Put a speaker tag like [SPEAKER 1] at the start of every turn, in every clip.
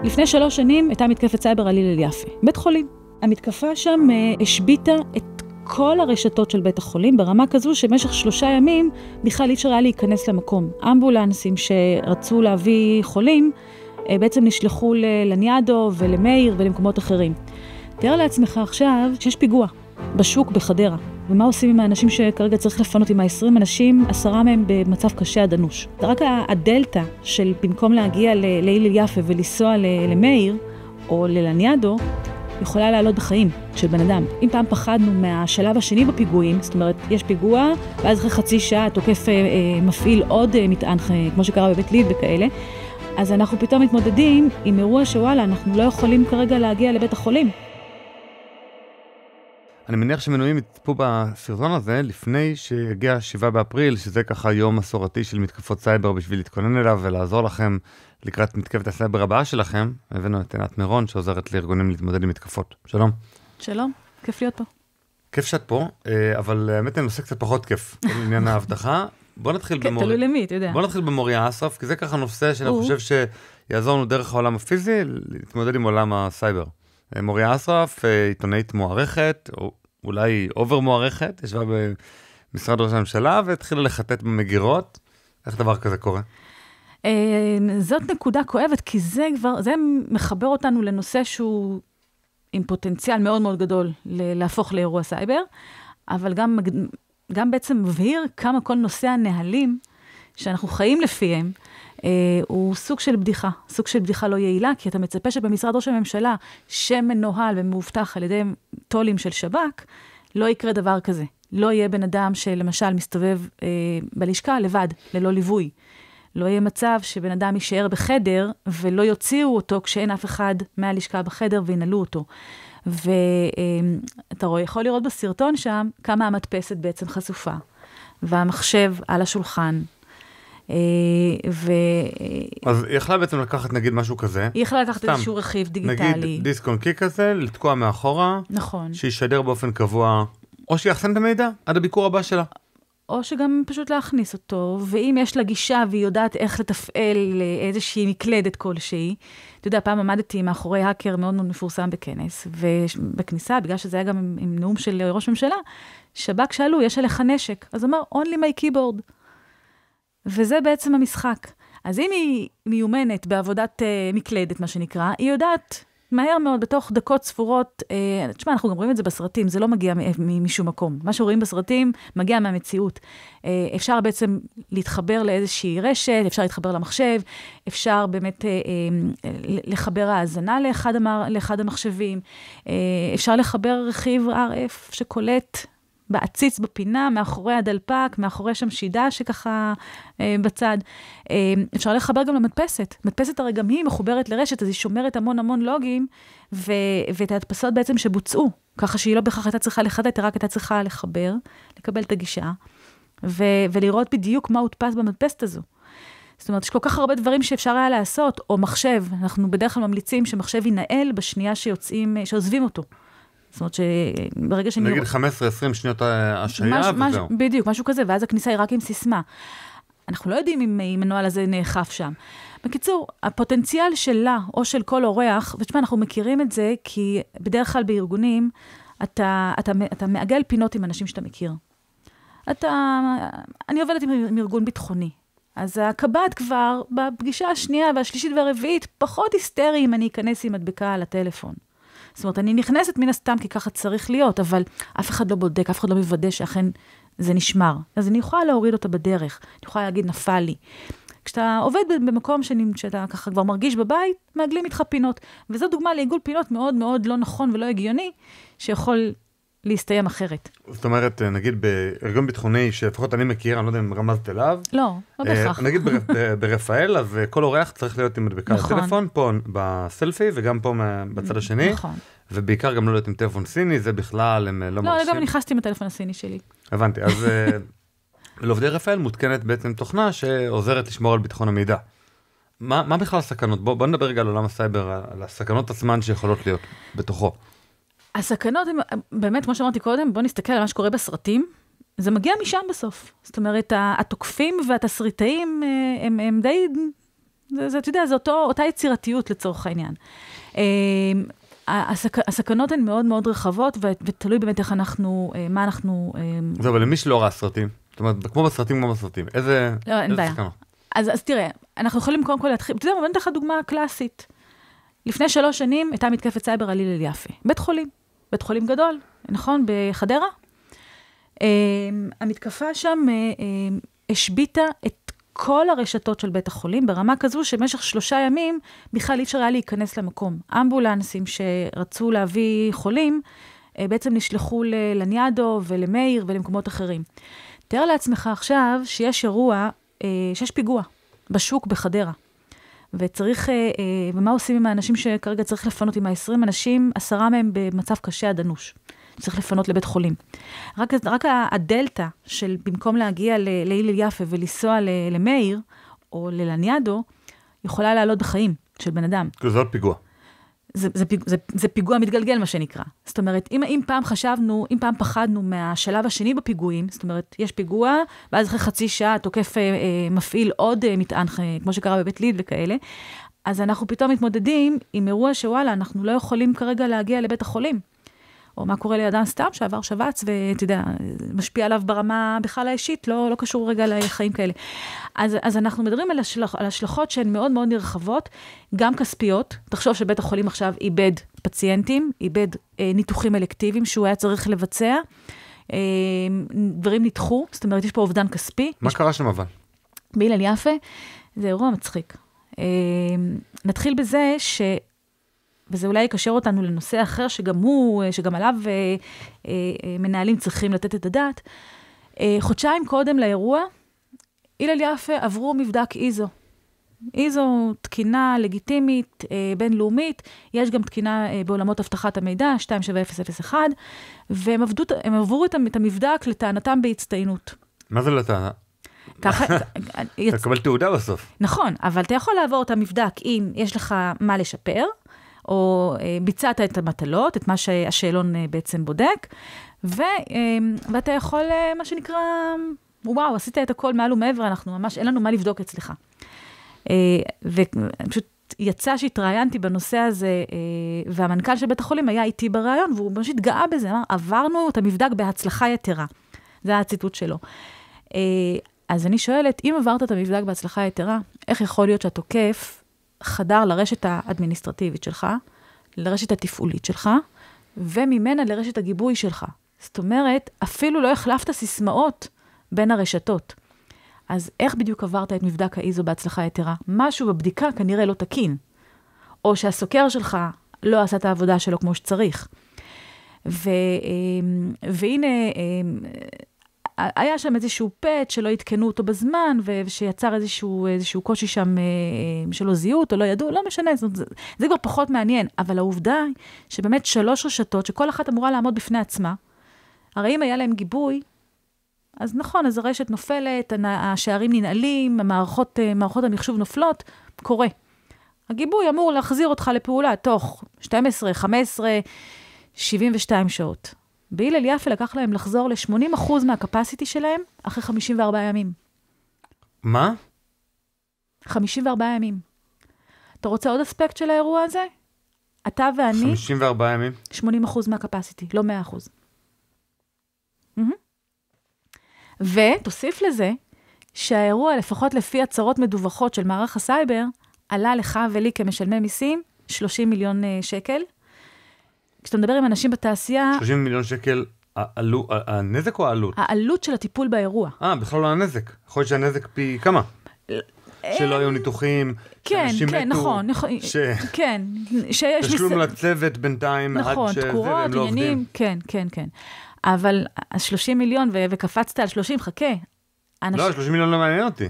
[SPEAKER 1] לפני 3 שנים הייתה מתקפת סייבר על הלל יפה, בית חולים. המתקפה שם השביטה את כל הרשתות של בית החולים, ברמה כזו שבמשך 3 ימים בכלל אי אפשר היה להיכנס למקום. אמבולנסים שרצו להביא חולים, בעצם נשלחו ללניאדו ולמאיר ולמקומות אחרים. תאר לעצמך עכשיו שיש פיגוע בשוק בחדרה. ומה עושים עם האנשים שכרגע צריך לפנות עם ה-20 אנשים, 10 מהם במצב קשה עד אנוש. רק הדלטה של במקום להגיע להלל יפה ולנסוע למאיר או ללניאדו, יכולה לעלות בחיים של בן אדם. אם פעם פחדנו מהשלב השני בפיגועים, זאת אומרת, יש פיגוע, ואז אחרי חצי שעה התוקף מפעיל עוד מטען, כמו שקרה בבית ליד וכאלה, אז אנחנו פתאום מתמודדים עם אירוע שוואלה, אנחנו לא יכולים כרגע להגיע לבית החולים.
[SPEAKER 2] אני מניח שמנויים יצפו בסרטון הזה לפני שיגיע 7 באפריל, שזה ככה יום מסורתי של מתקפות סייבר בשביל להתכונן אליו ולעזור לכם לקראת מתקפת הסייבר הבאה שלכם. הבאנו את עינת מירון שעוזרת לארגונים להתמודד עם מתקפות. שלום.
[SPEAKER 1] שלום, כיף להיות פה.
[SPEAKER 2] כיף שאת פה, אבל האמת אני עושה קצת פחות כיף בעניין ההבטחה. בוא נתחיל
[SPEAKER 1] תלוי למי, אתה יודע.
[SPEAKER 2] בוא נתחיל במוריה אסרף, כי זה ככה נושא שאני חושב שיעזור לנו דרך העולם הפיזי להתמודד עם עולם הסייבר. מוריה אסרף, עיתונאית מוערכת, או אולי אובר מוערכת, ישבה במשרד ראש הממשלה והתחילה לחטט במגירות. איך דבר כזה קורה?
[SPEAKER 1] זאת נקודה כואבת, כי זה מחבר אותנו לנושא שהוא עם פוטנציאל מאוד מאוד גדול להפוך לאירוע סייבר, אבל גם בעצם מבהיר כמה כל נושא הנהלים שאנחנו חיים לפיהם, הוא סוג של בדיחה לא יעילה, כי אתה מצפה שבמשרד ראש הממשלה, שמנוהל ומאובטח על ידי טולים של שב"כ, לא יקרה דבר כזה. לא יהיה בן אדם שלמשל מסתובב בלשכה לבד, ללא ליווי. לא יהיה מצב שבן אדם יישאר בחדר, ולא יוציאו אותו כשאין אף אחד מהלשכה בחדר וינעלו אותו. ואתה רואה, יכול לראות בסרטון שם, כמה המדפסת בעצם חשופה. והמחשב על השולחן.
[SPEAKER 2] אז היא יכלה בעצם לקחת נגיד משהו כזה.
[SPEAKER 1] היא יכלה לקחת איזשהו רכיב דיגיטלי.
[SPEAKER 2] נגיד דיסק און קי כזה, לתקוע מאחורה.
[SPEAKER 1] נכון.
[SPEAKER 2] שישדר באופן קבוע, או שיחסן את המידע עד הביקור הבא שלה.
[SPEAKER 1] או שגם פשוט להכניס אותו, ואם יש לה גישה והיא יודעת איך לתפעל איזושהי מקלדת כלשהי, אתה יודע, פעם עמדתי מאחורי האקר מאוד מאוד מפורסם בכנס, ובכניסה, בגלל שזה היה גם עם נאום של ראש ממשלה, שב"כ שאלו, יש עליך נשק. אז אמר, only my keyboard. וזה בעצם המשחק. אז אם היא מיומנת בעבודת מקלדת, מה שנקרא, היא יודעת מהר מאוד, בתוך דקות ספורות, תשמע, אנחנו גם רואים את זה בסרטים, זה לא מגיע משום מקום. מה שרואים בסרטים מגיע מהמציאות. אפשר בעצם להתחבר לאיזושהי רשת, אפשר להתחבר למחשב, אפשר באמת לחבר האזנה לאחד המחשבים, אפשר לחבר רכיב RF שקולט בעציץ בפינה, מאחורי הדלפק, מאחורי שם שידה שככה בצד. אפשר לחבר גם למדפסת. מדפסת הרי גם היא מחוברת לרשת, אז היא שומרת המון לוגים, ואת ההדפסות בעצם שבוצעו, ככה שהיא לא בכך הייתה צריכה לחדד, רק הייתה צריכה לחבר, לקבל את הגישה, ולראות בדיוק מה הודפס במדפסת הזו. זאת אומרת, יש כל כך הרבה דברים שאפשר היה לעשות, או מחשב, אנחנו בדרך כלל ממליצים שמחשב ינהל בשנייה שעוזבים אותו. זאת אומרת שברגע שאני...
[SPEAKER 2] נגיד 15-20 שניות השעיה וזהו.
[SPEAKER 1] בדיוק, משהו כזה, ואז הכניסה היא רק עם סיסמה. אנחנו לא יודעים אם הנוהל הזה נאכף שם. בקיצור, הפוטנציאל שלה או של כל אורח, ותשמע, אנחנו מכירים את זה, כי בדרך כלל בארגונים, אתה מעגל פינות עם אנשים שאתה מכיר. אני עובדת עם ארגון ביטחוני. אז הקב"ט כבר, בפגישה השנייה והשלישית והרביעית, פחות היסטרי אם אני אכנס עם מדבקה על הטלפון. זאת אומרת, אני נכנסת מן הסתם, כי ככה צריך להיות, אבל אף אחד לא בודק, אף אחד לא מוודא שאכן זה נשמר. אז אני יכולה להוריד אותה בדרך, אני יכולה להגיד, נפל לי. כשאתה עובד במקום שאתה ככה כבר מרגיש בבית, מעגלים איתך פינות. וזו דוגמה לעיגול פינות מאוד מאוד לא נכון ולא הגיוני, שיכול להסתיים אחרת.
[SPEAKER 2] זאת אומרת, נגיד בארגון ביטחוני, שלפחות אני מכיר, אני לא יודע אם רמזת אליו.
[SPEAKER 1] לא בהכרח.
[SPEAKER 2] נגיד ברפאל, אז כל אורח צריך להיות עם מדבקה לטלפון, פה בסלפי, וגם פה בצד השני.
[SPEAKER 1] נכון.
[SPEAKER 2] ובעיקר גם לא להיות עם טלפון סיני, זה בכלל, הם לא מרשים.
[SPEAKER 1] לא, גם נכנסתי עם הטלפון הסיני שלי.
[SPEAKER 2] הבנתי, אז לעובדי רפאל מותקנת בעצם תוכנה שעוזרת לשמור על ביטחון המידע. מה בכלל הסכנות? בוא נדבר רגע על עולם הסייבר, על הסכנות עצמן שיכולות להיות בתוכו.
[SPEAKER 1] הסכנות הן, באמת, כמו שאמרתי קודם, בוא נסתכל על מה שקורה בסרטים, זה מגיע משם בסוף. זאת אומרת, התוקפים והתסריטאים הם אתה יודע, זו אותה יצירתיות לצורך העניין. הסכנות הן מאוד מאוד רחבות, ותלוי באמת איך אנחנו, מה אנחנו...
[SPEAKER 2] זה, אבל למי שלא ראה סרטים, זאת אומרת, כמו בסרטים, איזה סכנות?
[SPEAKER 1] אז תראה, אנחנו יכולים קודם כל להתחיל, אתה יודע, אני אתן לך דוגמה קלאסית. לפני 3 שנים הייתה מתקפת סייבר על הלל יפה. בית חולים גדול, נכון? בחדרה. המתקפה שם השביטה את כל הרשתות של בית החולים, ברמה כזו שבמשך 3 ימים בכלל אי אפשר היה להיכנס למקום. אמבולנסים שרצו להביא חולים, בעצם נשלחו ללניאדו ולמאיר ולמקומות אחרים. תאר לעצמך עכשיו שיש אירוע, שיש פיגוע בשוק בחדרה. וצריך, ומה עושים עם האנשים שכרגע צריך לפנות עם 20 אנשים, 10 מהם במצב קשה עד אנוש. צריך לפנות לבית חולים. רק הדלטה של במקום להגיע להלל יפה ולנסוע למאיר, או ללניאדו, יכולה לעלות בחיים של בן אדם.
[SPEAKER 2] זה פיגוע.
[SPEAKER 1] זה פיגוע מתגלגל, מה שנקרא. זאת אומרת, אם פעם פחדנו מהשלב השני בפיגועים, זאת אומרת, יש פיגוע, ואז אחרי חצי שעה תוקף מפעיל עוד מטען, כמו שקרה בבית ליד וכאלה, אז אנחנו פתאום מתמודדים עם אירוע שוואלה, אנחנו לא יכולים כרגע להגיע לבית החולים. או מה קורה לידם סתם, שעבר שבץ, ואתה יודע, משפיע עליו ברמה בכלל האישית, לא קשור רגע לחיים כאלה. אז אנחנו מדברים על השלכות שהן מאוד מאוד נרחבות, גם כספיות. תחשוב שבית החולים עכשיו איבד פציינטים, איבד ניתוחים אלקטיביים שהוא היה צריך לבצע, דברים נדחו, זאת אומרת, יש פה אובדן כספי.
[SPEAKER 2] מה קרה שם אבל?
[SPEAKER 1] בהלל יפה, זה אירוע מצחיק. נתחיל בזה וזה אולי יקשר אותנו לנושא אחר, שגם עליו מנהלים צריכים לתת את הדעת. 1 חודשיים קודם לאירוע, הלל יפה עברו מבדק איזו תקינה לגיטימית, בינלאומית, יש גם תקינה בעולמות הבטחת המידע, 27001, והם עברו את המבדק לטענתם בהצטיינות.
[SPEAKER 2] מה זה לטענה? אתה קבל תעודה בסוף.
[SPEAKER 1] נכון, אבל אתה יכול לעבור את המבדק אם יש לך מה לשפר, או ביצעת את המטלות, את מה שהשאלון בעצם בודק, ואתה יכול, מה שנקרא, וואו, עשית את הכל מעל ומעבר, אנחנו ממש, אין לנו מה לבדוק אצלך. ופשוט יצא שהתראיינתי בנושא הזה, והמנכ"ל של בית החולים היה איתי בראיון, והוא ממש התגאה בזה, אמר, עברנו את המבדק בהצלחה יתרה. זה היה הציטוט שלו. אז אני שואלת, אם עברת את המבדק בהצלחה יתרה, איך יכול להיות שהתוקף חדר לרשת האדמיניסטרטיבית שלך, לרשת התפעולית שלך, וממנה לרשת הגיבוי שלך. זאת אומרת, אפילו לא החלפת סיסמאות בין הרשתות. אז איך בדיוק עברת את מבדק האיזו בהצלחה יתרה? משהו בבדיקה כנראה לא תקין. או שהסוקר שלך לא עשה את העבודה שלו כמו שצריך. והנה, היה שם איזשהו פט שלא התקנו אותו בזמן, ושיצר איזשהו קושי שם שלא זיהו אותו, לא ידעו, לא משנה, זה כבר פחות מעניין. אבל העובדה היא שבאמת 3 רשתות, שכל אחת אמורה לעמוד בפני עצמה, הרי אם היה להם גיבוי, אז נכון, אז הרשת נופלת, השערים ננעלים, מערכות המחשוב נופלות, קורה. הגיבוי אמור להחזיר אותך לפעולה תוך 12, 15, 72 שעות. בהלל יפה לקח להם לחזור ל-80% מהקפסיטי שלהם אחרי 54 ימים.
[SPEAKER 2] מה?
[SPEAKER 1] 54 ימים. אתה רוצה עוד אספקט של האירוע הזה? אתה ואני...
[SPEAKER 2] 54 ימים?
[SPEAKER 1] 80% מהקפסיטי, לא 100%. ותוסיף לזה שהאירוע, לפחות לפי הצהרות מדווחות של מערך הסייבר, עלה לך ולי כמשלמי מיסים 30 מיליון שקל. כשאתה מדבר עם אנשים בתעשייה...
[SPEAKER 2] 30 מיליון שקל, הנזק או העלות?
[SPEAKER 1] העלות של הטיפול באירוע.
[SPEAKER 2] בכלל לא הנזק. יכול להיות שהנזק פי כמה? שלא היו ניתוחים, שאנשים מתו,
[SPEAKER 1] נכון, כן, שיש...
[SPEAKER 2] תשלום לצוות בינתיים,
[SPEAKER 1] נכון, תקורות, עניינים, כן. אבל 30 מיליון, וקפצת על 30, חכה.
[SPEAKER 2] לא, 30 מיליון לא מעניין אותי.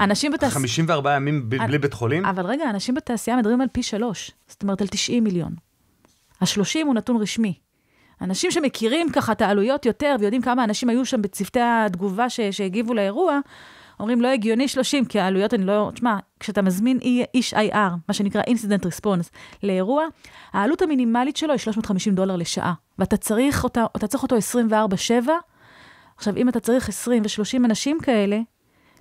[SPEAKER 2] 54 ימים בלי בית חולים?
[SPEAKER 1] אבל רגע, אנשים בתעשייה מדברים על פי 3, זאת אומרת על 90 מיליון. ה-30 הוא נתון רשמי. אנשים שמכירים ככה את העלויות יותר, ויודעים כמה אנשים היו שם בצוותי התגובה שהגיבו לאירוע, אומרים לא הגיוני 30, כי העלויות הן לא... תשמע, כשאתה מזמין איש IR, מה שנקרא Incident Response, לאירוע, העלות המינימלית שלו היא $350 לשעה, ואתה צריך אותו 24/7. עכשיו, אם אתה צריך 20 ו-30 אנשים כאלה,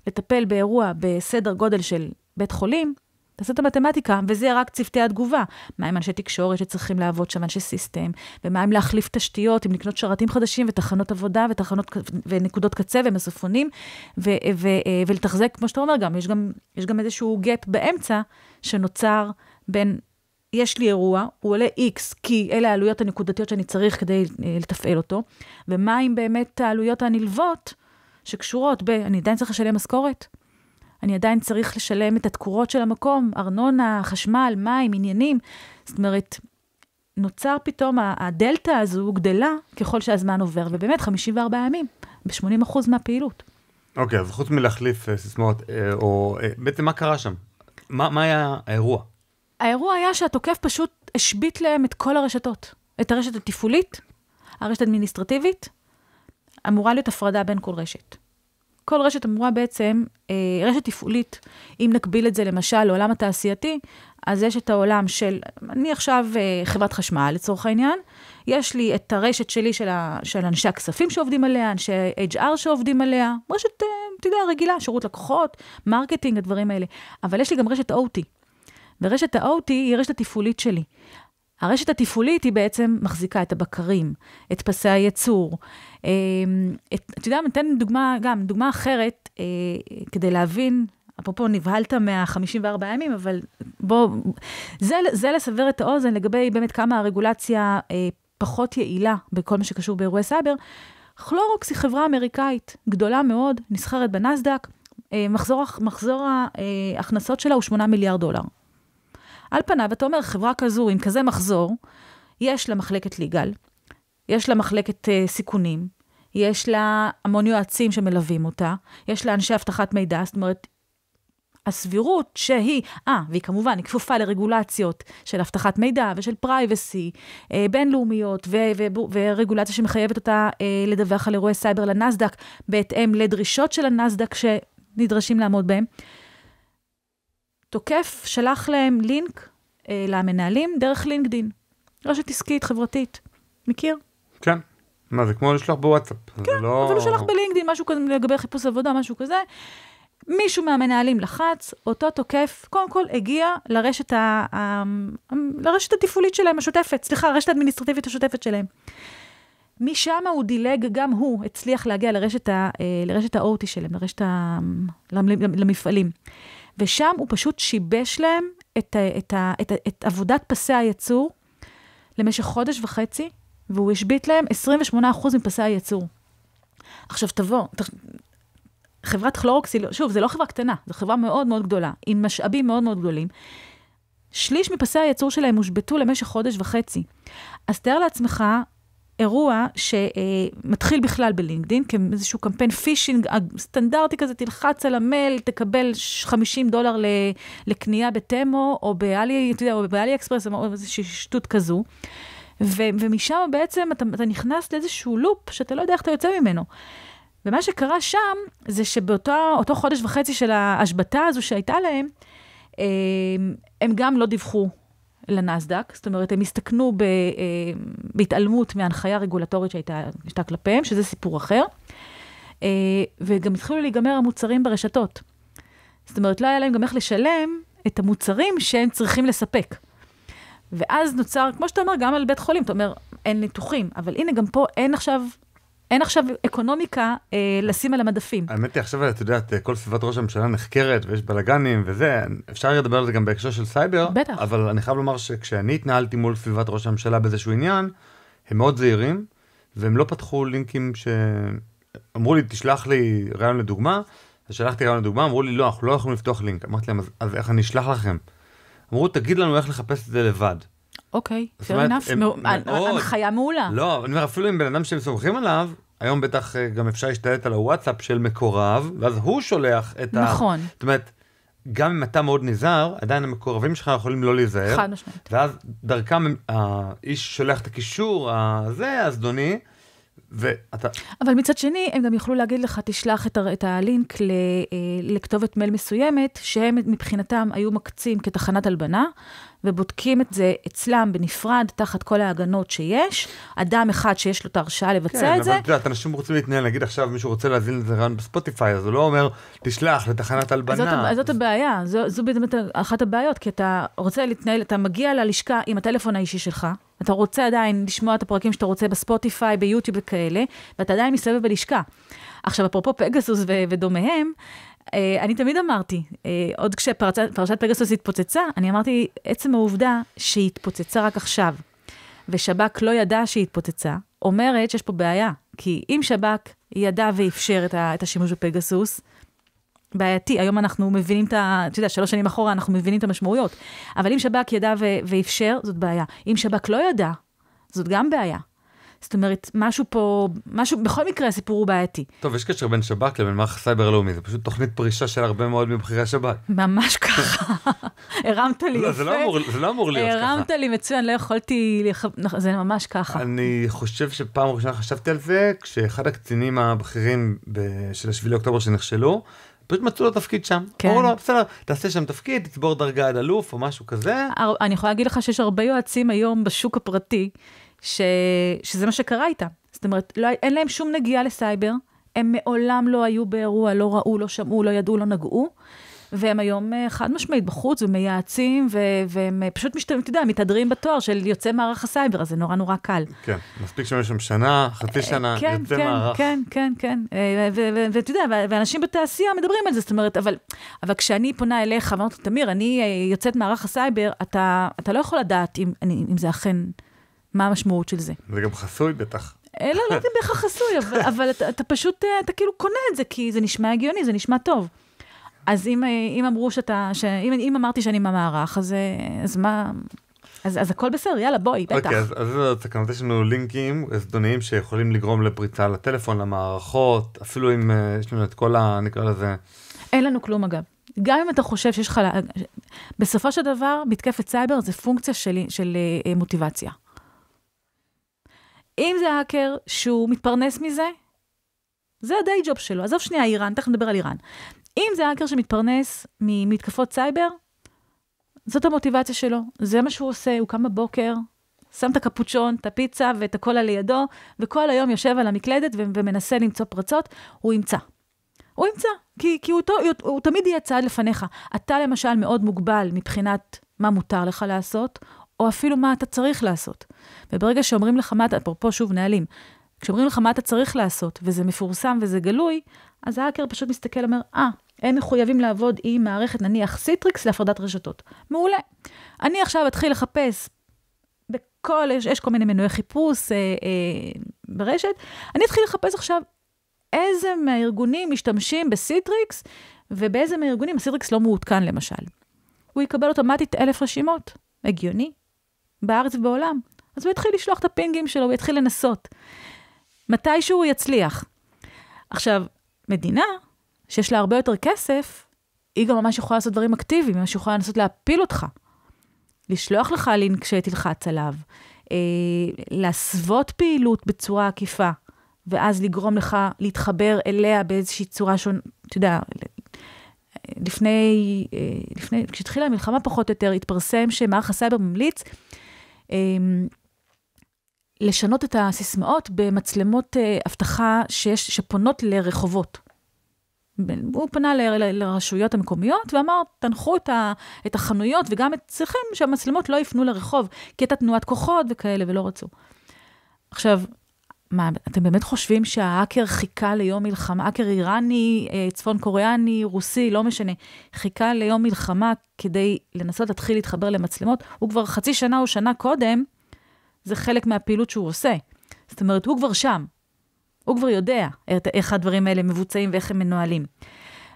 [SPEAKER 1] לטפל באירוע בסדר גודל של בית חולים, תעשו את המתמטיקה, וזה רק צוותי התגובה. מה עם אנשי תקשורת שצריכים לעבוד שם, אנשי סיסטם, ומה עם להחליף תשתיות, עם לקנות שרתים חדשים, ותחנות עבודה, ונקודות קצה, ומסופונים, ולתחזק, כמו שאתה אומר גם, יש גם איזשהו גאפ באמצע, שנוצר בין, יש לי אירוע, הוא עולה X, כי אלה העלויות הנקודתיות שאני צריך כדי לתפעל אותו, ומה עם באמת העלויות הנלוות, שקשורות אני עדיין צריך לשלם משכורת, אני עדיין צריך לשלם את התקורות של המקום, ארנונה, חשמל, מים, עניינים. זאת אומרת, נוצר פתאום, הדלטה הזו גדלה ככל שהזמן עובר, ובאמת 54 ימים, ב-80% מהפעילות.
[SPEAKER 2] אוקיי, אז חוץ מלהחליף סיסמאות, או בעצם מה קרה שם? מה היה האירוע?
[SPEAKER 1] האירוע היה שהתוקף פשוט השביט להם את כל הרשתות. את הרשת התפעולית, הרשת האדמיניסטרטיבית, אמורה להיות הפרדה בין כל רשת. כל רשת אמורה בעצם, רשת תפעולית, אם נקביל את זה למשל לעולם התעשייתי, אז יש את העולם של, אני עכשיו חברת חשמל לצורך העניין, יש לי את הרשת שלי של אנשי הכספים שעובדים עליה, אנשי HR שעובדים עליה, רשת, אתה יודע, רגילה, שירות לקוחות, מרקטינג, הדברים האלה. אבל יש לי גם רשת OT. ורשת ה-OT היא רשת התפעולית שלי. הרשת התפעולית היא בעצם מחזיקה את הבקרים, את פסי הייצור. אתה יודע, ניתן דוגמה אחרת, כדי להבין, אפרופו נבהלת מה-54 ימים, אבל זה לסבר את האוזן לגבי באמת כמה הרגולציה פחות יעילה בכל מה שקשור באירועי סייבר. כלורוקס היא חברה אמריקאית גדולה מאוד, נסחרת בנסדק, מחזור ההכנסות שלה הוא $8 מיליארד. על פניו, אתה אומר, חברה כזו, עם כזה מחזור, יש לה מחלקת ליגל, יש לה מחלקת סיכונים, יש לה המון יועצים שמלווים אותה, יש לה אנשי הבטחת מידע, זאת אומרת, הסבירות שהיא, והיא כמובן, היא כפופה לרגולציות של הבטחת מידע ושל פרייבסי, בינלאומיות, ורגולציה שמחייבת אותה לדווח על אירועי סייבר לנסדק, בהתאם לדרישות של הנסדק שנדרשים לעמוד בהם. תוקף שלח להם לינק למנהלים דרך לינקדין. רשת עסקית, חברתית. מכיר?
[SPEAKER 2] כן. מה, זה כמו לשלוח בוואטסאפ.
[SPEAKER 1] כן, אבל הוא שלח בלינקדין, משהו כזה, לגבי חיפוש עבודה, משהו כזה. מישהו מהמנהלים לחץ, אותו תוקף, קודם כל הגיע לרשת התפעולית שלהם, השוטפת, סליחה, הרשת האדמיניסטרטיבית השוטפת שלהם. משם הוא דילג, גם הוא הצליח להגיע לרשת ה-OT שלהם, למפעלים. ושם הוא פשוט שיבש להם את עבודת פסי הייצור למשך חודש וחצי, והוא השביט להם 28% מפסי הייצור. עכשיו תבוא, חברת כלורוקס, שוב, זה לא חברה קטנה, זו חברה מאוד מאוד גדולה, עם משאבים מאוד מאוד גדולים. שליש מפסי הייצור שלהם הושבטו למשך חודש וחצי. אז תאר לעצמך, אירוע שמתחיל בכלל בלינקדין, כאיזשהו קמפיין פישינג סטנדרטי כזה, תלחץ על המייל, תקבל $50 לקנייה בתמו, או באלי אקספרס, או איזושהי שטות כזו, ומשם בעצם אתה נכנס לאיזשהו לופ, שאתה לא יודע איך אתה יוצא ממנו. ומה שקרה שם, זה שבאותו חודש וחצי של ההשבתה הזו שהייתה להם, הם גם לא דיווחו לנסדק, זאת אומרת, הם הסתכנו בהתעלמות מהנחיה רגולטורית שהייתה כלפיהם, שזה סיפור אחר, וגם התחילו להיגמר המוצרים ברשתות. זאת אומרת, לא היה להם גם איך לשלם את המוצרים שהם צריכים לספק. ואז נוצר, כמו שאתה אומר, גם על בית חולים, אתה אומר, אין ניתוחים, אבל הנה גם פה אין עכשיו אקונומיקה לשים על המדפים.
[SPEAKER 2] האמת היא, עכשיו, אתה יודעת, כל סביבת ראש הממשלה נחקרת, ויש בלגנים וזה, אפשר לדבר על זה גם בהקשר של סייבר,
[SPEAKER 1] בטח.
[SPEAKER 2] אבל אני חייב לומר שכשאני התנהלתי מול סביבת ראש הממשלה באיזשהו עניין, הם מאוד זהירים, והם לא פתחו לינקים אמרו לי, תשלח לי רעיון לדוגמה, אז שלחתי רעיון לדוגמה, אמרו לי, לא, אנחנו לא יכולים לפתוח לינק. אמרתי להם, אז איך אני אשלח לכם? אמרו, תגיד לנו איך לחפש את זה לבד.
[SPEAKER 1] אוקיי, fair enough, הנחיה מעולה.
[SPEAKER 2] לא, אני אומר, אפילו עם בן אדם שהם סומכים עליו, היום בטח גם אפשר להשתלט על הוואטסאפ של מקורב, ואז הוא שולח את
[SPEAKER 1] נכון.
[SPEAKER 2] זאת אומרת, גם אם אתה מאוד נזהר, עדיין המקורבים שלך יכולים לא להיזהר.
[SPEAKER 1] חד משמעית.
[SPEAKER 2] ואז דרכם האיש שולח את הקישור, הזה, הזדוני,
[SPEAKER 1] אבל מצד שני, הם גם יוכלו להגיד לך, תשלח את הלינק לכתובת מייל מסוימת, שהם מבחינתם היו מקצים כתחנת הלבנה, ובודקים את זה אצלם בנפרד, תחת כל ההגנות שיש, אדם אחד שיש לו את ההרשאה לבצע את זה.
[SPEAKER 2] כן, אבל את יודעת, אנשים רוצים להתנהל, נגיד עכשיו מישהו רוצה להזין את זה רעיון בספוטיפיי, אז הוא לא אומר, תשלח לתחנת הלבנה.
[SPEAKER 1] אז זאת הבעיה, זו באמת אחת הבעיות, כי אתה רוצה להתנהל, אתה מגיע ללשכה עם הטלפון האישי שלך, אתה רוצה עדיין לשמוע את הפרקים שאתה רוצה בספוטיפיי, ביוטיוב וכאלה, ואתה עדיין מסתובב בלשכה. עכשיו, אפרופו פגסוס ודומיהם, אני תמיד אמרתי, עוד כשפרשת פגסוס התפוצצה, אני אמרתי, עצם העובדה שהיא התפוצצה רק עכשיו, ושב"כ לא ידע שהיא התפוצצה, אומרת שיש פה בעיה, כי אם שב"כ ידע ואפשר את השימוש בפגסוס, בעייתי, היום אנחנו מבינים אתה יודע, 3 שנים אחורה אנחנו מבינים את המשמעויות, אבל אם שב"כ ידע ואפשר, זאת בעיה. אם שב"כ לא ידע, זאת גם בעיה. זאת אומרת, בכל מקרה הסיפור הוא בעייתי.
[SPEAKER 2] טוב, יש קשר בין שב"כ לבין מערך הסייבר הלאומי, זה פשוט תוכנית פרישה של הרבה מאוד מבחירי השב"כ.
[SPEAKER 1] ממש ככה. הרמת לי יפה.
[SPEAKER 2] זה לא אמור להיות ככה.
[SPEAKER 1] הרמת לי מצוין, לא יכולתי, זה ממש ככה.
[SPEAKER 2] אני חושב שפעם ראשונה חשבתי על זה, כשאחד הקצינים הבכירים של 7 לאוקטובר שנכשלו, פשוט מצאו לו תפקיד שם. אמרו לו, בסדר, תעשה שם תפקיד, תצבור דרגה עד אלוף או משהו כזה.
[SPEAKER 1] אני יכולה להגיד לך שיש הרבה יועצים היום בשוק הפרטי, שזה מה שקרה איתם. זאת אומרת, אין להם שום נגיעה לסייבר, הם מעולם לא היו באירוע, לא ראו, לא שמעו, לא ידעו, לא נגעו, והם היום חד משמעית בחוץ ומייעצים, והם פשוט מתהדרים בתואר של יוצא מערך הסייבר, אז זה נורא נורא קל.
[SPEAKER 2] כן, מספיק שם שנה, חצי שנה, יוצא מערך.
[SPEAKER 1] כן. ואתה יודע, ואנשים בתעשייה מדברים על זה, זאת אומרת, אבל כשאני פונה אליך, ואומרת, תמיר, אני יוצאת מערך הסייבר, אתה לא יכול לדעת אם זה אכן, מה המשמעות של זה.
[SPEAKER 2] זה גם חסוי בטח.
[SPEAKER 1] לא יודעים בהכרח חסוי, אבל אתה פשוט, אתה כאילו קונה את זה, כי זה נשמע הגיוני, זה נשמע טוב. אז אם אמרו אם אמרתי שאני מהמערך, אז מה, אז הכל בסדר, יאללה, בואי, בטח.
[SPEAKER 2] אוקיי, אז כאן יש לנו לינקים זדוניים שיכולים לגרום לפריצה לטלפון, למערכות, אפילו אם יש לנו את כל נקרא לזה.
[SPEAKER 1] אין לנו כלום אגב. גם אם אתה חושב שיש לך, בסופו של דבר, מתקפת סייבר זה פונקציה של מוטיבציה. אם זה האקר שהוא מתפרנס מזה, זה הדי ג'וב שלו. עזוב שנייה, איראן, תכף נדבר על איראן. אם זה האקר שמתפרנס ממתקפות סייבר, זאת המוטיבציה שלו. זה מה שהוא עושה, הוא קם בבוקר, שם את הקפוצ'ון, את הפיצה ואת הכל על לידו, וכל היום יושב על המקלדת ומנסה למצוא פרצות, הוא ימצא. הוא ימצא, כי הוא תמיד יהיה צעד לפניך. אתה למשל מאוד מוגבל מבחינת מה מותר לך לעשות, או אפילו מה אתה צריך לעשות. וברגע שאומרים לך מה אתה, אפרופו שוב נהלים, כשאומרים לך מה אתה צריך לעשות, וזה מפורסם וזה גלוי, אז האקר פשוט מסתכל ואומר, הם מחויבים לעבוד עם מערכת, נניח סיטריקס להפרדת רשתות. מעולה. אני עכשיו אתחיל לחפש, יש כל מיני מנועי חיפוש ברשת, אני אתחיל לחפש עכשיו איזה מהארגונים משתמשים בסיטריקס, ובאיזה מהארגונים הסיטריקס לא מעודכן למשל. הוא יקבל אוטומטית 1,000 רשימות, הגיוני, בארץ ובעולם. אז הוא יתחיל לשלוח את הפינגים שלו, הוא יתחיל לנסות. מתישהו הוא יצליח. עכשיו, מדינה שיש לה הרבה יותר כסף, היא גם ממש יכולה לעשות דברים אקטיביים, ממש יכולה לנסות להפיל אותך. לשלוח לך לינק שתלחץ עליו, להסוות פעילות בצורה עקיפה, ואז לגרום לך להתחבר אליה באיזושהי צורה שונה, אתה יודע, לפני, כשהתחילה המלחמה פחות או יותר, התפרסם שמערך הסייבר ממליץ, לשנות את הסיסמאות במצלמות אבטחה שפונות לרחובות. הוא פנה לרשויות המקומיות ואמר, תנחו את החנויות וגם את צריכים שהמצלמות לא יפנו לרחוב, כי הייתה תנועת כוחות וכאלה ולא רצו. עכשיו, מה, אתם באמת חושבים שההאקר חיכה ליום מלחמה, האקר איראני, צפון קוריאני, רוסי, לא משנה, חיכה ליום מלחמה כדי לנסות להתחיל להתחבר למצלמות, הוא כבר חצי שנה או שנה קודם, זה חלק מהפעילות שהוא עושה. זאת אומרת, הוא כבר שם. הוא כבר יודע איך הדברים האלה מבוצעים ואיך הם מנוהלים.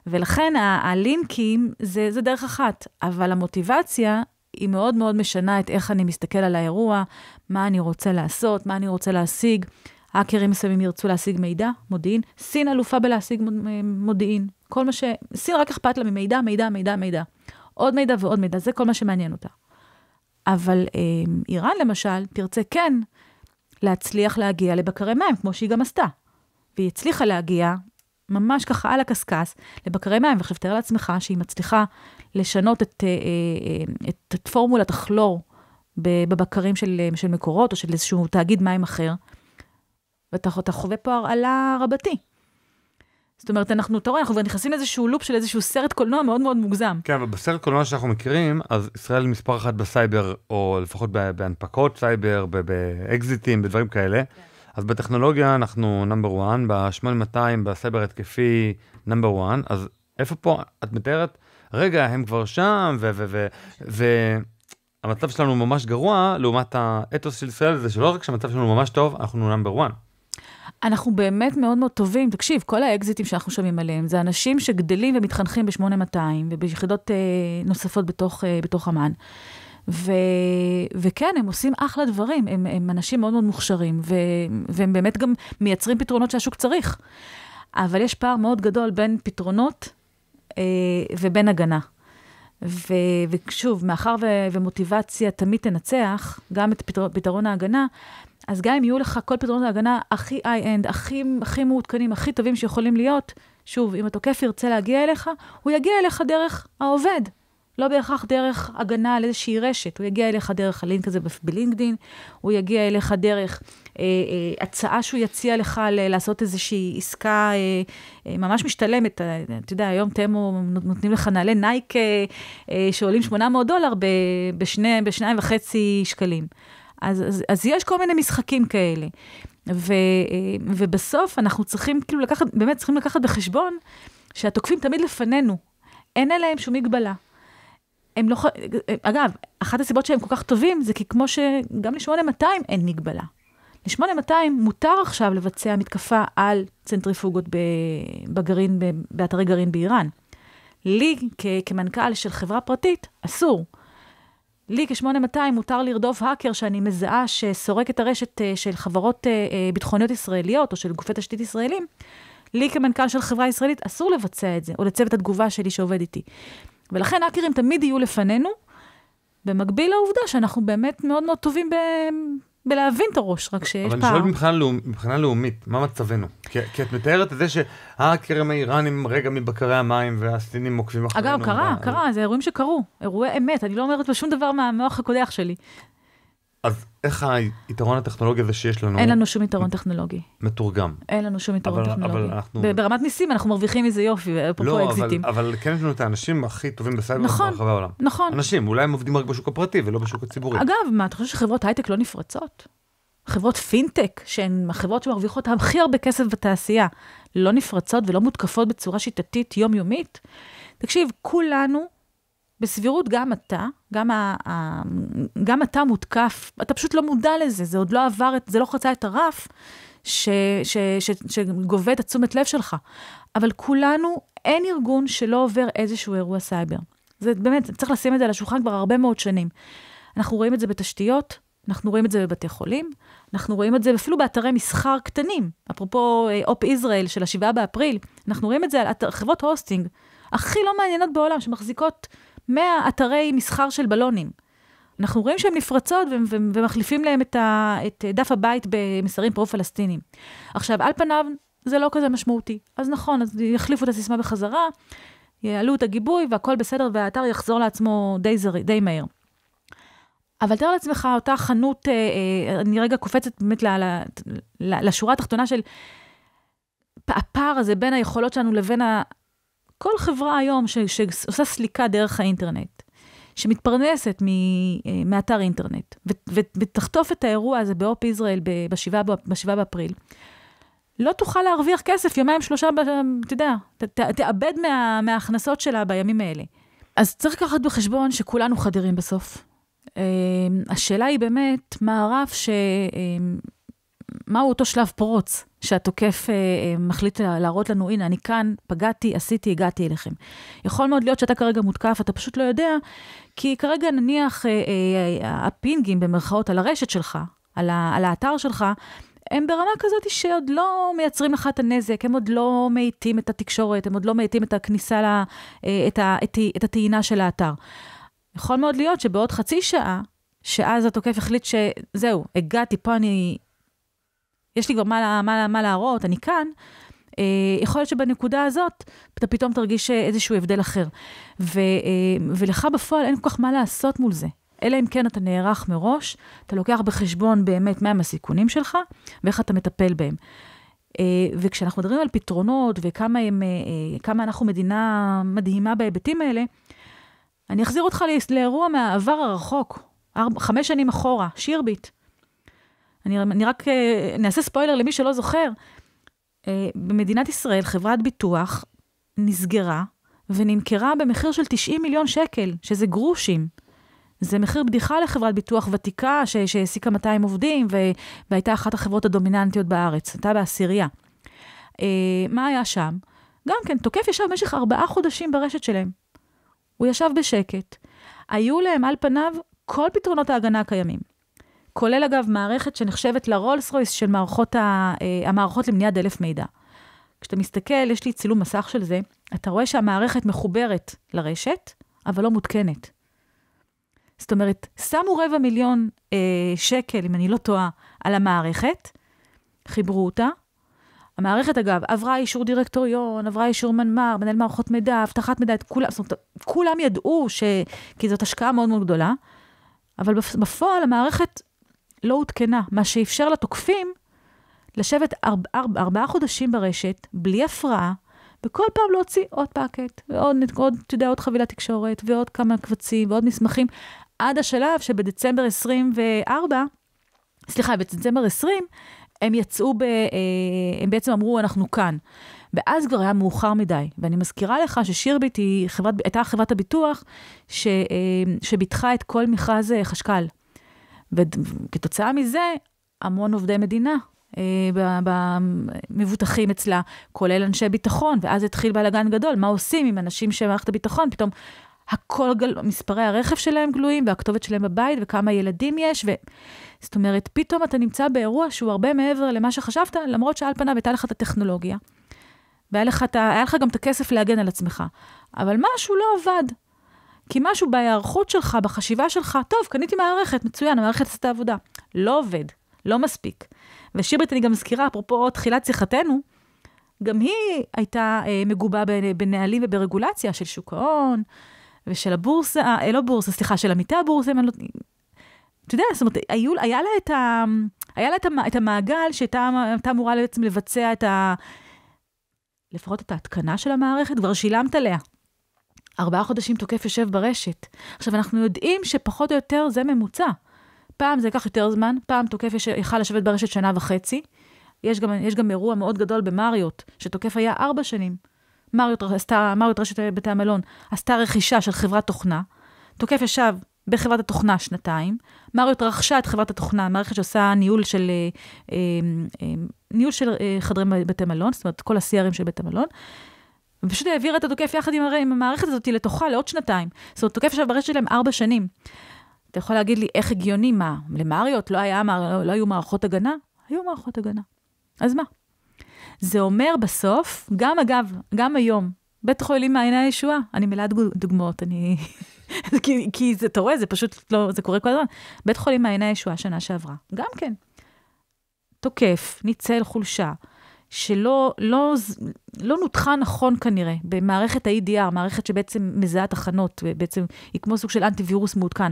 [SPEAKER 1] ולכן הלינקים זה דרך אחת, אבל המוטיבציה היא מאוד מאוד משנה את איך אני מסתכל על האירוע, מה אני רוצה לעשות, מה אני רוצה להשיג. האקרים מסוימים ירצו להשיג מידע, מודיעין. סין אלופה בלהשיג מודיעין. כל מה סין רק אכפת לה ממידע, מידע. עוד מידע ועוד מידע, זה כל מה שמעניין אותה. אבל איראן למשל תרצה כן להצליח להגיע לבקרי מים, כמו שהיא גם עשתה. והיא הצליחה להגיע, ממש ככה על הקסקס, לבקרי מים, ועכשיו תאר לעצמך שהיא מצליחה לשנות את פורמולת הכלור בבקרים של מקורות, או של איזשהו תאגיד מים אחר, ואתה חווה פה הרעלה רבתי. זאת אומרת, אנחנו נכנסים לאיזשהו לופ של איזשהו סרט קולנוע מאוד מאוד מוגזם.
[SPEAKER 2] כן, אבל בסרט קולנוע שאנחנו מכירים, אז ישראל מספר אחת בסייבר, או לפחות בהנפקות סייבר, באקזיטים, בדברים כאלה. אז בטכנולוגיה אנחנו נאמבר 1, ב-8200 בסייבר התקפי נאמבר 1, אז איפה פה את מתארת? רגע, הם כבר שם, והמצב שלנו ממש גרוע, לעומת האתוס של ישראל, זה שלא רק שהמצב שלנו ממש טוב, אנחנו נאמבר 1.
[SPEAKER 1] אנחנו באמת מאוד מאוד טובים. תקשיב, כל האקזיטים שאנחנו שומעים עליהם, זה אנשים שגדלים ומתחנכים ב-8200, וביחידות נוספות בתוך אמן. וכן, הם עושים אחלה דברים, הם אנשים מאוד מאוד מוכשרים, והם באמת גם מייצרים פתרונות שהשוק צריך. אבל יש פער מאוד גדול בין פתרונות ובין הגנה. ושוב, מאחר ומוטיבציה תמיד תנצח, גם את פתרון ההגנה, אז גם אם יהיו לך כל פתרונות ההגנה הכי high-end, הכי מעודכנים, הכי טובים שיכולים להיות, שוב, אם התוקף ירצה להגיע אליך, הוא יגיע אליך דרך העובד. לא בהכרח דרך הגנה על איזושהי רשת, הוא יגיע אליך דרך הלינק הזה בלינקדין, הוא יגיע אליך דרך הצעה שהוא יציע לך לעשות איזושהי עסקה ממש משתלמת. אתה יודע, היום תמו נותנים לך נעלי נייק שעולים $800 ב2.5 שקלים. אז יש כל מיני משחקים כאלה. ובסוף אנחנו צריכים כאילו באמת צריכים לקחת בחשבון שהתוקפים תמיד לפנינו. אין עליהם שום מגבלה. אגב, אחת הסיבות שהם כל כך טובים, זה כי כמו שגם ל-8200 אין מגבלה. ל-8200 מותר עכשיו לבצע מתקפה על צנטריפוגות בגרעין, באתרי גרעין באיראן. לי, כמנכ"ל של חברה פרטית, אסור. לי כ-8200 מותר לרדוף האקר שאני מזהה שסורק את הרשת של חברות ביטחוניות ישראליות, או של גופי תשתית ישראלים. לי כמנכ"ל של חברה ישראלית אסור לבצע את זה, או לצוות התגובה שלי שעובד איתי. ולכן האקרים תמיד יהיו לפנינו, במקביל לעובדה שאנחנו באמת מאוד מאוד טובים בלהבין את הראש, רק שיש פער.
[SPEAKER 2] אבל אני שואל מבחינה לאומית, מה מצבנו? כי את מתארת את זה שהאקרים האיראנים רגע מבקרי המים והסינים עוקבים אחרינו.
[SPEAKER 1] אגב, קרה, זה אירועים שקרו, אירועי אמת, אני לא אומרת בשום דבר מהמוח הקודח שלי.
[SPEAKER 2] אז איך היתרון הטכנולוגי הזה שיש לנו?
[SPEAKER 1] אין לנו שום יתרון טכנולוגי.
[SPEAKER 2] מתורגם.
[SPEAKER 1] אין לנו שום יתרון טכנולוגי.
[SPEAKER 2] אבל אנחנו...
[SPEAKER 1] ברמת ניסים אנחנו מרוויחים מזה יופי, אפרופו אקזיטים.
[SPEAKER 2] אבל כן יש לנו את האנשים הכי טובים בסייבר ברחבי העולם.
[SPEAKER 1] נכון.
[SPEAKER 2] אנשים, אולי הם עובדים רק בשוק הפרטי ולא בשוק הציבורי.
[SPEAKER 1] אגב, מה, אתה חושב שחברות הייטק לא נפרצות? חברות פינטק, שהן החברות שמרוויחות הכי הרבה כסף בתעשייה, לא נפרצות ולא מותקפות בצורה שיטתית יומיומית? תקשיב, כולנו בסבירות גם אתה, גם אתה מותקף, אתה פשוט לא מודע לזה, זה עוד לא עבר, זה לא חצה את הרף שגובה את התשומת לב שלך. אבל כולנו, אין ארגון שלא עובר איזשהו אירוע סייבר. זה באמת, צריך לשים את זה על השולחן כבר הרבה מאוד שנים. אנחנו רואים את זה בתשתיות, אנחנו רואים את זה בבתי חולים, אנחנו רואים את זה אפילו באתרי מסחר קטנים. אפרופו אופ ישראל של 7 באפריל, אנחנו רואים את זה על חברות הוסטינג, הכי לא מעניינות בעולם, שמחזיקות 100 אתרי מסחר של בלונים. אנחנו רואים שהן נפרצות ומחליפים להם את דף הבית במסרים פרו-פלסטינים. עכשיו, על פניו זה לא כזה משמעותי. אז נכון, אז יחליפו את הסיסמה בחזרה, יעלו את הגיבוי והכל בסדר, והאתר יחזור לעצמו די מהר. אבל תראה לעצמך, אותה חנות, אני רגע קופצת באמת לשורה התחתונה של הפער הזה בין היכולות שלנו לבין כל חברה היום שעושה סליקה דרך האינטרנט, שמתפרנסת מאתר אינטרנט, ותחטוף את האירוע הזה באופ ישראל ב7 באפריל, לא תוכל להרוויח כסף יומיים 3, אתה יודע, תאבד מההכנסות שלה בימים האלה. אז צריך לקחת בחשבון שכולנו חדרים בסוף. השאלה היא באמת, מה הרף מהו אותו שלב פרוץ, שהתוקף מחליט להראות לנו, הנה, אני כאן, פגעתי, עשיתי, הגעתי אליכם. יכול מאוד להיות שאתה כרגע מותקף, אתה פשוט לא יודע, כי כרגע נניח הפינגים במרכאות על הרשת שלך, על האתר שלך, הם ברמה כזאת שעוד לא מייצרים לך את הנזק, הם עוד לא מאיטים את התקשורת, הם עוד לא מאיטים את הכניסה, את הטעינה של האתר. יכול מאוד להיות שבעוד חצי שעה, שאז התוקף החליט שזהו, הגעתי פה, אני יש לי כבר מה להראות, אני כאן, יכול להיות שבנקודה הזאת, אתה פתאום תרגיש איזשהו הבדל אחר. ולך בפועל אין כל כך מה לעשות מול זה. אלא אם כן אתה נערך מראש, אתה לוקח בחשבון באמת מהם הסיכונים שלך, ואיך אתה מטפל בהם. וכשאנחנו מדברים על פתרונות, וכמה אנחנו מדינה מדהימה בהיבטים האלה, אני אחזיר אותך לאירוע מהעבר הרחוק, 5 שנים אחורה, שירביט. אני רק נעשה ספוילר למי שלא זוכר, במדינת ישראל חברת ביטוח נסגרה, ונמכרה במחיר של 90 מיליון שקל, שזה גרושים. זה מחיר בדיחה לחברת ביטוח ותיקה, שהעסיקה 200 עובדים, והייתה אחת החברות הדומיננטיות בארץ, הייתה בעשירייה. מה היה שם? גם כן, תוקף ישב במשך 4 חודשים ברשת שלהם. הוא ישב בשקט. היו להם על פניו כל פתרונות ההגנה הקיימים. כולל אגב מערכת שנחשבת לרולס רויס של המערכות למניעת דלף מידע. כשאתה מסתכל, יש לי צילום מסך של זה, אתה רואה שהמערכת מחוברת לרשת, אבל לא מותקנת. זאת אומרת, שמו 250,000 שקל, אם אני לא טועה, על המערכת, חיברו אותה. המערכת, אגב, עברה אישור דירקטוריון, עברה אישור מנמ"ר, מנהל מערכות מידע, הבטחת מידע, כולם ידעו כי זאת השקעה מאוד מאוד גדולה, אבל בפועל המערכת לא הותקנה, מה שאפשר לתוקפים לשבת 4 חודשים ברשת, בלי הפרעה, וכל פעם להוציא עוד פאקט, ועוד חבילת תקשורת, ועוד כמה קבצים, ועוד מסמכים, עד השלב שבדצמבר 20, הם יצאו, הם בעצם אמרו, אנחנו כאן. ואז כבר היה מאוחר מדי. ואני מזכירה לך ששירביט הייתה חברת הביטוח, שביטחה את כל מכרז חשקל. וכתוצאה מזה, המון עובדי מדינה, מבוטחים אצלה, כולל אנשי ביטחון, ואז התחיל בלגן גדול. מה עושים עם אנשים שמערכת הביטחון? פתאום מספרי הרכב שלהם גלויים, והכתובת שלהם בבית, וכמה ילדים יש, זאת אומרת, פתאום אתה נמצא באירוע שהוא הרבה מעבר למה שחשבת, למרות שעל פניו הייתה לך את הטכנולוגיה, והיה לך גם את הכסף להגן על עצמך. אבל משהו לא עבד. כי משהו בהיערכות שלך, בחשיבה שלך, טוב, קניתי מערכת, מצוין, המערכת עשתה עבודה. לא עובד, לא מספיק. ושירביט, אני גם מזכירה, אפרופו תחילת שיחתנו, גם היא הייתה מגובה בנהלים וברגולציה של שוק ההון, ושל הבורסה, של עמיתי הבורסה, אתה יודע, זאת אומרת, היה לה את המעגל שהייתה אמורה בעצם לבצע לפחות את ההתקנה של המערכת, כבר שילמת עליה. 4 חודשים תוקף יושב ברשת. עכשיו, אנחנו יודעים שפחות או יותר זה ממוצע. פעם זה לקח יותר זמן, פעם תוקף יכל לשבת ברשת 1.5 שנה. יש גם אירוע מאוד גדול במריוט, שתוקף היה 4 שנים. מריוט רשת בתי המלון, עשתה רכישה של חברת תוכנה, תוקף ישב בחברת התוכנה 2, מריוט רכשה את חברת התוכנה, מערכת שעושה ניהול של חדרי בתי מלון, זאת אומרת, כל ה-CRM של בית המלון, ופשוט העבירה את התוקף יחד עם המערכת הזאת לתוכה לעוד 2. זאת אומרת, תוקף ישב ברשת שלהם 4 שנים. אתה יכול להגיד לי, איך הגיוני, מה? למריוט לא היו מערכות הגנה? היו מערכות הגנה. אז מה? זה אומר בסוף, גם היום, בית חולים מעייני הישועה, אני מלאת דוגמאות, כי זה, אתה רואה, זה פשוט לא, זה קורה כל הזמן. בית חולים מעייני הישועה שנה שעברה, גם כן. תוקף, ניצל חולשה, שלא נותחה נכון כנראה, במערכת ה-EDR, מערכת שבעצם מזהה תחנות, בעצם היא כמו סוג של אנטי-וירוס מעודכן.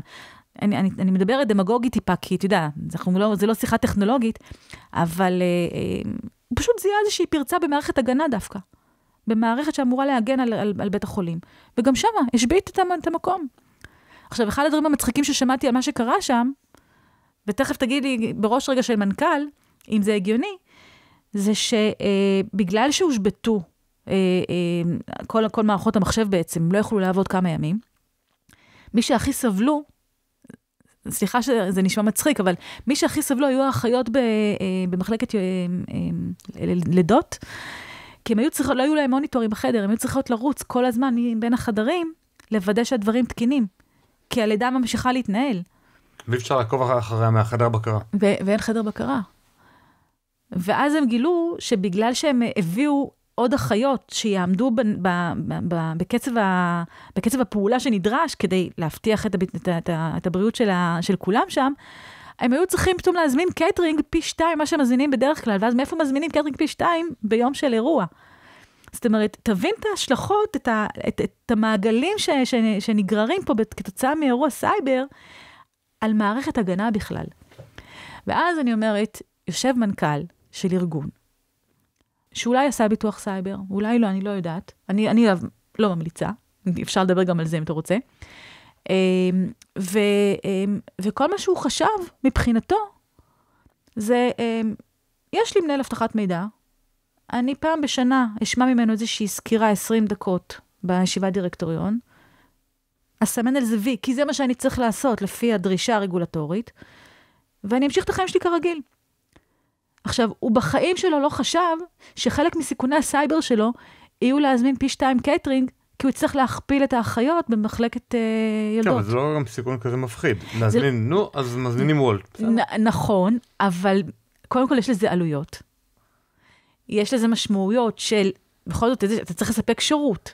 [SPEAKER 1] אני מדברת דמגוגית טיפה, כי אתה יודע, זה לא שיחה טכנולוגית, אבל פשוט זה היה איזושהי פרצה במערכת הגנה דווקא, במערכת שאמורה להגן על בית החולים. וגם שמה, השבית את המקום. עכשיו, אחד הדברים המצחיקים ששמעתי על מה שקרה שם, ותכף תגיד לי בראש רגע של מנכ"ל, אם זה הגיוני, זה שבגלל שהושבטו כל מערכות המחשב בעצם, לא יכולו לעבוד כמה ימים, מי שהכי סבלו, סליחה שזה נשמע מצחיק, אבל מי שהכי סבלו היו האחיות במחלקת לידות, כי הם לא היו להם מוניטורים בחדר, הם היו צריכות לרוץ כל הזמן בין החדרים, לוודא שהדברים תקינים, כי הלידה ממשיכה להתנהל.
[SPEAKER 2] ואפשר לעקוב אחריה מהחדר בקרה.
[SPEAKER 1] ואין חדר בקרה. ואז הם שבגלל שהם הביאו עוד אחיות שיעמדו בקצב הפעולה שנדרש כדי להבטיח את הבריאות של כולם שם, הם היו צריכים פתאום להזמין קייטרינג פי 2, מה שמזמינים בדרך כלל, ואז מאיפה מזמינים קייטרינג פי 2 ביום של אירוע? זאת אומרת, תבין את ההשלכות, את המעגלים שנגררים פה כתוצאה מאירוע סייבר, על מערכת הגנה בכלל. ואז אני אומרת, יושב מנכ"ל של ארגון, שאולי עשה ביטוח סייבר, אולי לא, אני לא יודעת, אני לא ממליצה, אפשר לדבר גם על זה אם אתה רוצה, וכל מה שהוא חשב מבחינתו, זה, יש לי מנהל אבטחת מידע, אני פעם בשנה אשמע ממנו איזושהי סקירה 20 דקות בישיבת דירקטוריון, אסמן על זה וי, כי זה מה שאני צריך לעשות לפי הדרישה הרגולטורית, ואני אמשיך את החיים שלי כרגיל. עכשיו, הוא בחיים שלו לא חשב שחלק מסיכוני הסייבר שלו יהיו להזמין פי 2 קייטרינג, כי הוא יצטרך להכפיל את האחיות במחלקת ילדות.
[SPEAKER 2] אבל זה לא גם סיכון כזה מפחיד. להזמין, נו, אז מזמינים וולט.
[SPEAKER 1] נכון, אבל קודם כל יש לזה עלויות. יש לזה משמעויות של, בכל זאת, אתה צריך לספק שירות.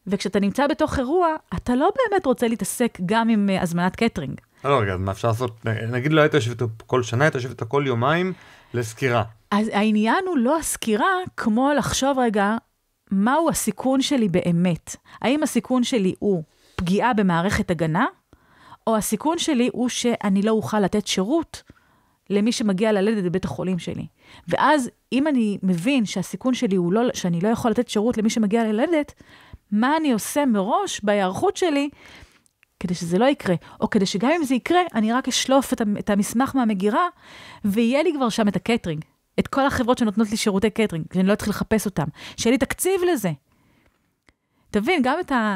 [SPEAKER 1] וכשאתה נמצא בתוך אירוע, אתה לא באמת רוצה להתעסק גם עם הזמנת קייטרינג.
[SPEAKER 2] לא, רגע, אז מה אפשר לעשות? נגיד לא היית יושבת כל שנה, היית יושבת כל יומיים לסקירה.
[SPEAKER 1] אז העניין הוא לא הסקירה, כמו לחשוב רגע, מהו הסיכון שלי באמת? האם הסיכון שלי הוא פגיעה במערכת הגנה, או הסיכון שלי הוא שאני לא אוכל לתת שירות למי שמגיע ללדת בבית החולים שלי. ואז אם אני מבין שהסיכון שלי הוא לא, שאני לא יכול לתת שירות למי שמגיע ללדת, מה אני עושה מראש בהיערכות שלי, כדי שזה לא יקרה, או כדי שגם אם זה יקרה, אני רק אשלוף את המסמך מהמגירה, ויהיה לי כבר שם את הקייטרינג, את כל החברות שנותנות לי שירותי קייטרינג, שאני לא אתחיל לחפש אותם, שיהיה לי תקציב לזה. תבין,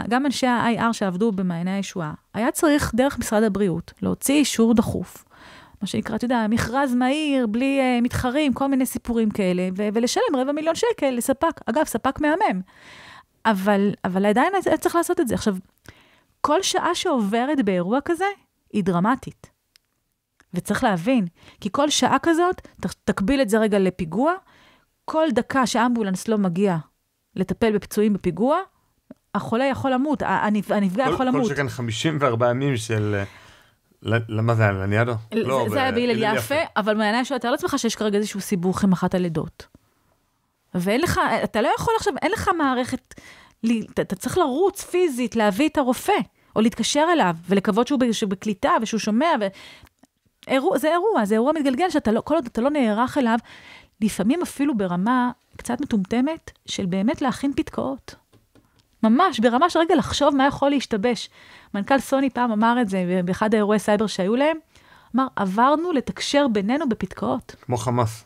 [SPEAKER 1] גם אנשי ה-IR שעבדו במעייני הישועה, היה צריך דרך משרד הבריאות, להוציא אישור דחוף, מה שנקרא, אתה יודע, מכרז מהיר, בלי מתחרים, כל מיני סיפורים כאלה, ולשלם 250,000 שקל לספק, אגב, ספק מהמם. אבל עדיין צריך לעשות את זה. עכשיו, כל שעה שעוברת באירוע כזה, היא דרמטית. וצריך להבין, כי כל שעה כזאת, תקביל את זה רגע לפיגוע, כל דקה שאמבולנס לא מגיע לטפל בפצועים בפיגוע, החולה יכול למות, הנפגע יכול למות.
[SPEAKER 2] כל שכן 54 ימים של... למה זה היה? לניאדו?
[SPEAKER 1] זה היה בהלל יפה, אבל מעייני שאתה לא עצמך שיש כרגע איזשהו סיבוך עם אחת הלידות. ואין לך, אתה לא יכול עכשיו, אין לך מערכת, אתה צריך לרוץ פיזית, להביא את הרופא, או להתקשר אליו, ולקוות שהוא בקליטה, ושהוא שומע, זה אירוע מתגלגל, כל עוד אתה לא נערך אליו, לפעמים אפילו ברמה קצת מטומטמת, של באמת להכין פתקאות. ממש, ברמה שרגע לחשוב מה יכול להשתבש. מנכ"ל סוני פעם אמר את זה, באחד האירועי סייבר שהיו להם, אמר, עברנו לתקשר בינינו בפתקאות.
[SPEAKER 2] כמו חמאס.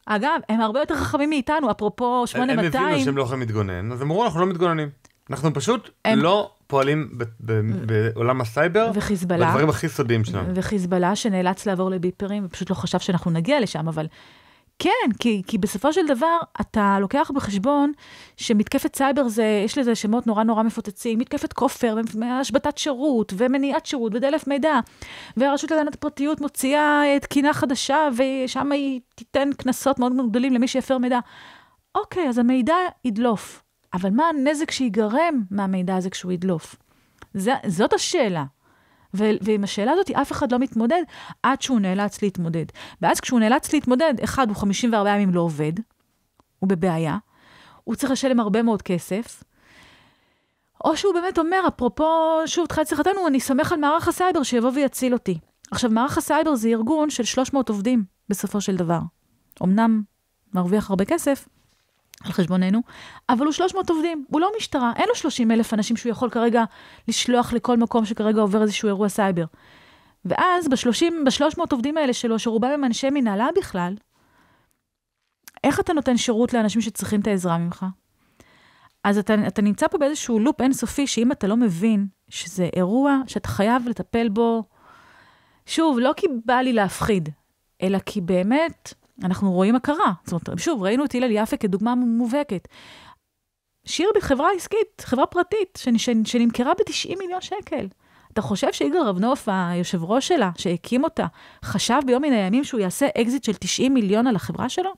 [SPEAKER 1] אגב, הם הרבה יותר חכמים מאיתנו, אפרופו 8200.
[SPEAKER 2] הם הבינו שהם לא יכולים להתגונן, אז הם אמרו, אנחנו לא מתגוננים. אנחנו פשוט לא פועלים בעולם הסייבר, בדברים הכי סודיים שלנו.
[SPEAKER 1] וחיזבאללה שנאלץ לעבור לביפרים, ופשוט לא חשב שאנחנו נגיע לשם, אבל כן, כי בסופו של דבר, אתה לוקח בחשבון שמתקפת סייבר זה, יש לזה שמות נורא נורא מפוצצים, מתקפת כופר, השבתת שירות, ומניעת שירות, ודלף מידע, והרשות להגנת הפרטיות מוציאה תקינה חדשה, ושם היא תיתן כנסות מאוד מאוד גדולים למי שיפר מידע. אוקיי, אז המידע ידלוף. אבל מה הנזק שיגרם מהמידע הזה כשהוא ידלוף? זאת השאלה. ועם השאלה הזאת, אף אחד לא מתמודד עד שהוא נאלץ להתמודד. ואז כשהוא נאלץ להתמודד, אחד, הוא 54 ימים לא עובד, הוא בבעיה, הוא צריך לשלם הרבה מאוד כסף, או שהוא באמת אומר, אפרופו, שוב, תחילת שיחתנו, אני סומך על מערך הסייבר שיבוא ויציל אותי. עכשיו, מערך הסייבר זה ארגון של 300 עובדים בסופו של דבר. אמנם מרוויח הרבה כסף, על חשבוננו, אבל הוא 300 עובדים, הוא לא משטרה, אין לו 30,000 אנשים שהוא יכול כרגע לשלוח לכל מקום שכרגע עובר איזשהו אירוע סייבר. ואז ב-300 עובדים האלה שלו, שרובם הם אנשי מנהלה בכלל, איך אתה נותן שירות לאנשים שצריכים את העזרה ממך? אז אתה נמצא פה באיזשהו לופ אינסופי, שאם אתה לא מבין שזה אירוע שאתה חייב לטפל בו, שוב, לא כי בא לי להפחיד, אלא כי באמת אנחנו רואים הכרה. זאת אומרת, שוב, ראינו את הלל יפה כדוגמה מובהקת. שירביט, חברה עסקית, חברה פרטית, שנמכרה ב-90 מיליון שקל. אתה חושב שיגאל רבנוף, היושב ראש שלה, שהקים אותה, חשב ביום מן הימים שהוא יעשה אקזיט של 90 מיליון על החברה שלו?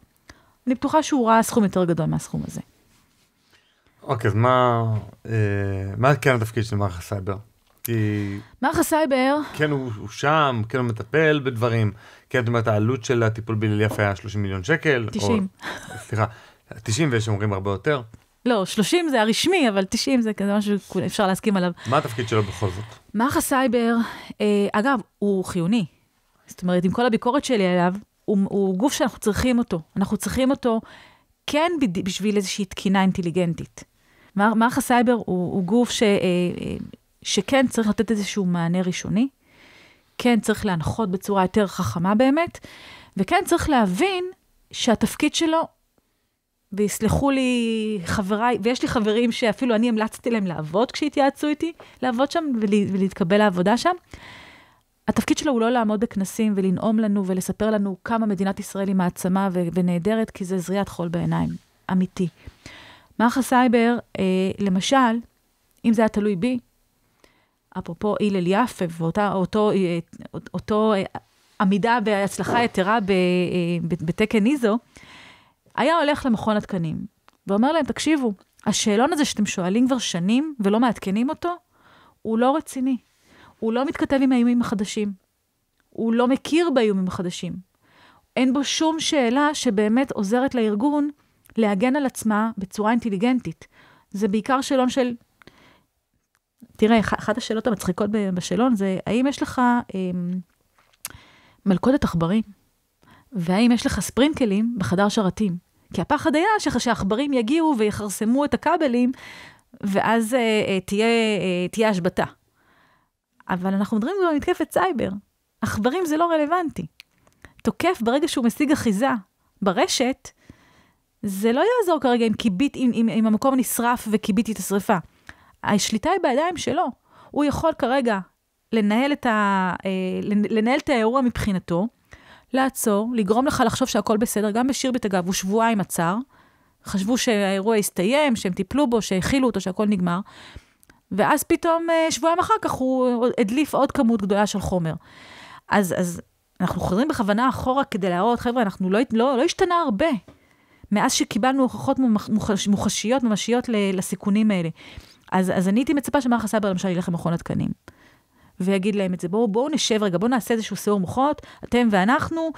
[SPEAKER 1] אני בטוחה שהוא ראה סכום יותר גדול מהסכום הזה.
[SPEAKER 2] אוקיי, אז מה כן התפקיד של מערך הסייבר?
[SPEAKER 1] מערך הסייבר...
[SPEAKER 2] כן, הוא שם, כן, הוא מטפל בדברים. כן, זאת אומרת, העלות של הטיפול בהלל יפה היה 30 מיליון שקל.
[SPEAKER 1] 90.
[SPEAKER 2] סליחה, 90 ויש אומרים הרבה יותר.
[SPEAKER 1] לא, 30 זה הרשמי, אבל 90 זה כזה משהו שאפשר להסכים עליו.
[SPEAKER 2] מה התפקיד שלו בכל זאת?
[SPEAKER 1] מערך הסייבר, אגב, הוא חיוני. זאת אומרת, עם כל הביקורת שלי עליו, הוא גוף שאנחנו צריכים אותו. אנחנו צריכים אותו כן בשביל איזושהי תקינה אינטליגנטית. מערך הסייבר הוא גוף שכן צריך לתת איזשהו מענה ראשוני, כן צריך להנחות בצורה יותר חכמה באמת, וכן צריך להבין שהתפקיד שלו, ויסלחו לי חבריי, ויש לי חברים שאפילו אני המלצתי להם לעבוד כשהתייעצו איתי, לעבוד שם ולהתקבל לעבודה שם. התפקיד שלו הוא לא לעמוד בכנסים ולנאום לנו ולספר לנו כמה מדינת ישראל היא מעצמה ונהדרת, כי זה זריעת חול בעיניים, אמיתי. מערך הסייבר, למשל, אם זה היה תלוי בי, אפרופו הלל יפה, ואותו עמידה בהצלחה יתרה בתקן איזו, היה הולך למכון התקנים, ואומר להם, תקשיבו, השאלון הזה שאתם שואלים כבר שנים ולא מעדכנים אותו, הוא לא רציני. הוא לא מתכתב עם האיומים החדשים. הוא לא מכיר באיומים החדשים. אין בו שום שאלה שבאמת עוזרת לארגון להגן על עצמה בצורה אינטליגנטית. זה בעיקר שאלון של... תראה, אחת השאלות המצחיקות בשאלון זה, האם יש לך מלכודת עכברים? והאם יש לך ספרינקלים בחדר שרתים? כי הפחד היה שהעכברים יגיעו ויחרסמו את הכבלים, ואז תהיה השבתה. אבל אנחנו מדברים גם על מתקפת סייבר. עכברים זה לא רלוונטי. תוקף ברגע שהוא משיג אחיזה ברשת, זה לא יעזור כרגע אם המקום נשרף וקיביתי את השריפה. השליטה היא בידיים שלו. הוא יכול כרגע לנהל את האירוע מבחינתו, לעצור, לגרום לך לחשוב שהכל בסדר, גם בשירביט אגב, הוא שבועיים עצר, חשבו שהאירוע יסתיים, שהם טיפלו בו, שהכילו אותו, שהכל נגמר, ואז פתאום שבועיים אחר כך הוא הדליף עוד כמות גדולה של חומר. אז אנחנו חוזרים בכוונה אחורה כדי להראות, חבר'ה, אנחנו לא השתנה הרבה, מאז שקיבלנו הוכחות מוחשיות, ממשיות לסיכונים האלה. אז אני הייתי מצפה שמערך הסייבר למשל ילך למכון התקנים, ויגיד להם את זה, בואו נשב רגע, בואו נעשה איזשהו סיור מוחות, אתם ואנחנו,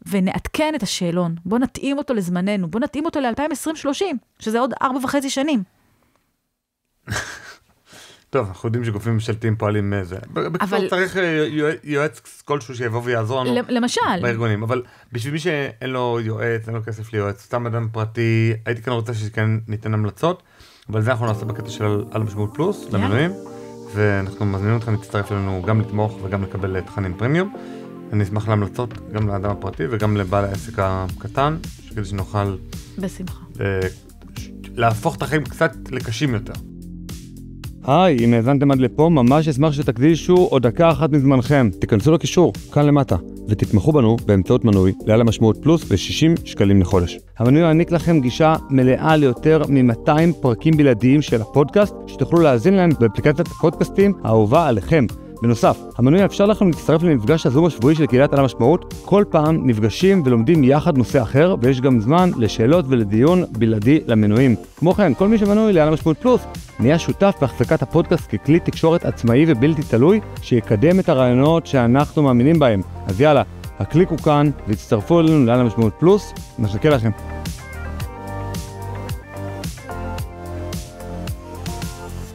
[SPEAKER 1] ונעדכן את השאלון, בואו נתאים אותו לזמננו, בואו נתאים אותו ל-2020-30, שזה עוד 4.5 שנים.
[SPEAKER 2] טוב, אנחנו יודעים שגופים ממשלתיים פועלים מזה. בקיצור צריך יועץ כלשהו שיבוא ויעזור לנו.
[SPEAKER 1] למשל.
[SPEAKER 2] בארגונים, אבל בשביל מי שאין לו יועץ, אין לו כסף ליועץ, סתם אדם פרטי, הייתי כאן רוצה שכן ניתן המלצות, אבל זה אנחנו נעשה בקטע של על המשמעות פלוס, למנויים, ואנחנו מזמינים אתכם להצטרף לנו גם לתמוך וגם לקבל תכנים פרמיום. אני אשמח להמלצות גם לאדם הפרטי וגם לבעל העסק הקטן, כדי שנוכל
[SPEAKER 1] בשמחה.
[SPEAKER 2] להפוך את החיים קצת לקשים יותר.
[SPEAKER 3] היי, אם האזנתם עד לפה, ממש אשמח שתקדישו עוד דקה אחת מזמנכם. תיכנסו לקישור, כאן למטה, ותתמכו בנו באמצעות מנוי לעל המשמעות פלוס ב-60 שקלים לחודש. המנוי יעניק לכם גישה מלאה ליותר מ-200 פרקים בלעדיים של הפודקאסט, שתוכלו להאזין להם באפליקציית הפודקאסטים האהובה עליכם. בנוסף, המנוי יאפשר לכם להצטרף למפגש הזום השבועי של קהילת על המשמעות. כל פעם נפגשים ולומדים יחד נושא אחר, ויש גם זמן לשאלות ולדיון בלעדי למנויים. כמו כן, כל מי שמנוי לעל המשמעות פלוס נהיה שותף בהחזקת הפודקאסט ככלי תקשורת עצמאי ובלתי תלוי, שיקדם את הרעיונות שאנחנו מאמינים בהם. אז יאללה, הקליקו כאן והצטרפו אלינו לעל המשמעות פלוס. נחכה לכם.